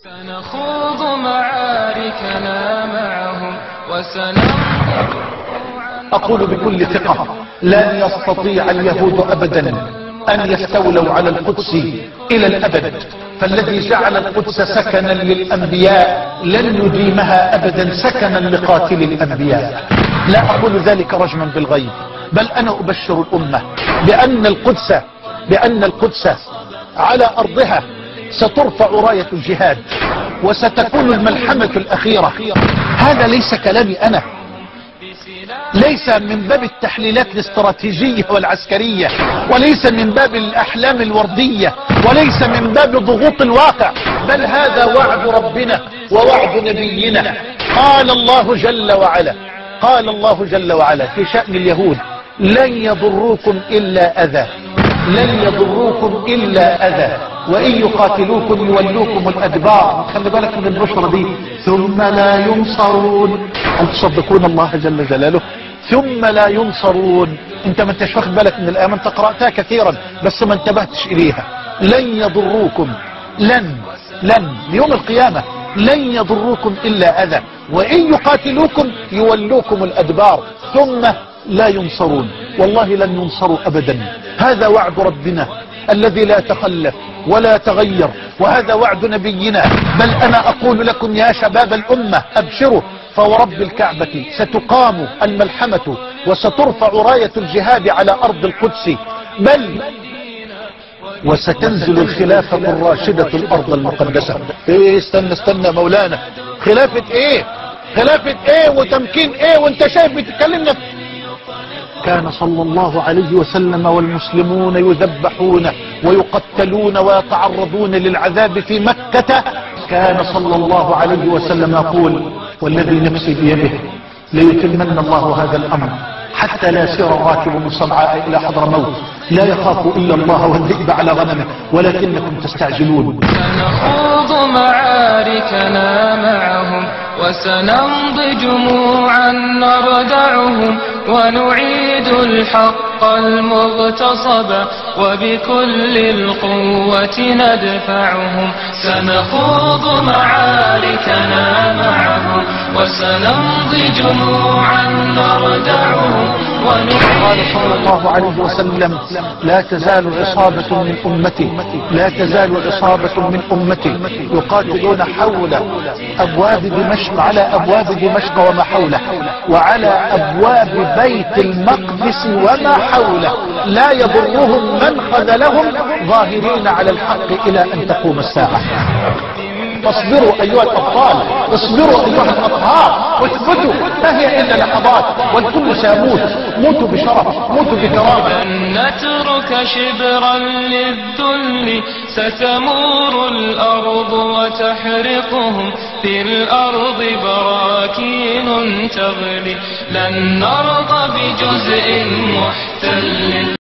سنخوض معاركنا معهم وسننظر. أقول بكل ثقة: لن يستطيع اليهود أبدا أن يستولوا على القدس إلى الأبد، فالذي جعل القدس سكنا للأنبياء لن يديمها أبدا سكنا لقاتل الأنبياء. لا أقول ذلك رجما بالغيب، بل أنا أبشر الأمة بأن القدس على أرضها سترفع راية الجهاد وستكون الملحمة الأخيرة. هذا ليس كلامي أنا، ليس من باب التحليلات الاستراتيجية والعسكرية، وليس من باب الأحلام الوردية، وليس من باب ضغوط الواقع، بل هذا وعد ربنا ووعد نبينا. قال الله جل وعلا في شأن اليهود: لن يضروكم إلا أذى وإن يقاتلوكم يولوكم الأدبار. خلي بالك من البشرة دي: ثم لا ينصرون. هل تصدقون الله جل جلاله؟ ثم لا ينصرون. انت ما انتش واخد بالك من الآية، انت قرأتها كثيرا بس ما انتبهتش إليها. لن يضروكم، لن ليوم القيامة لن يضروكم إلا أذى وإن يقاتلوكم يولوكم الأدبار ثم لا ينصرون. والله لن ينصروا أبدا. هذا وعد ربنا الذي لا تخلف ولا تغير، وهذا وعد نبينا. بل أنا أقول لكم يا شباب الأمة: أبشروا، فورب الكعبة ستقام الملحمة وسترفع راية الجهاد على أرض القدس، بل وستنزل الخلافة الراشدة الأرض المقدسة. استنى مولانا، خلافة ايه وتمكين ايه وانت شايف بتتكلمنا؟ كان صلى الله عليه وسلم والمسلمون يذبحون ويقتلون ويتعرضون للعذاب في مكة. كان صلى الله عليه وسلم يقول: والذي نفسي بيده ليتمن الله هذا الأمر حتى لا يسير الراكب من صنعاء إلى حضرموت لا يخاف إلا الله والذئب على غنمه ولكنكم تستعجلون. سنخوض معاركنا معهم وسنمضي جموعا نردعهم ونعيد الحق المغتصب وبكل القوة ندفعهم. سنخوض معاركنا معهم وسنمضي جموعا نردعهم ونعيد. قال صلى الله عليه وسلم: لا تزال عصابة من أمتي يقاتلون حول أبواب دمشق، على أبواب دمشق وما حوله، وعلى أبواب بيت المقدس وما حوله، لا يضرهم من خذلهم، ظاهرين على الحق إلى أن تقوم الساعة. فاصبروا أيها الأبطال، اصبروا أيها الأطهار، واثبتوا، ما هي إلا لحظات والكل سيموت. موتوا بشرف، موتوا بكرامة. لن نترك شبرا للذل، ستمور الأرض وتحرقهم، في الأرض براكين تغلي، لن نرضى بجزء محتل.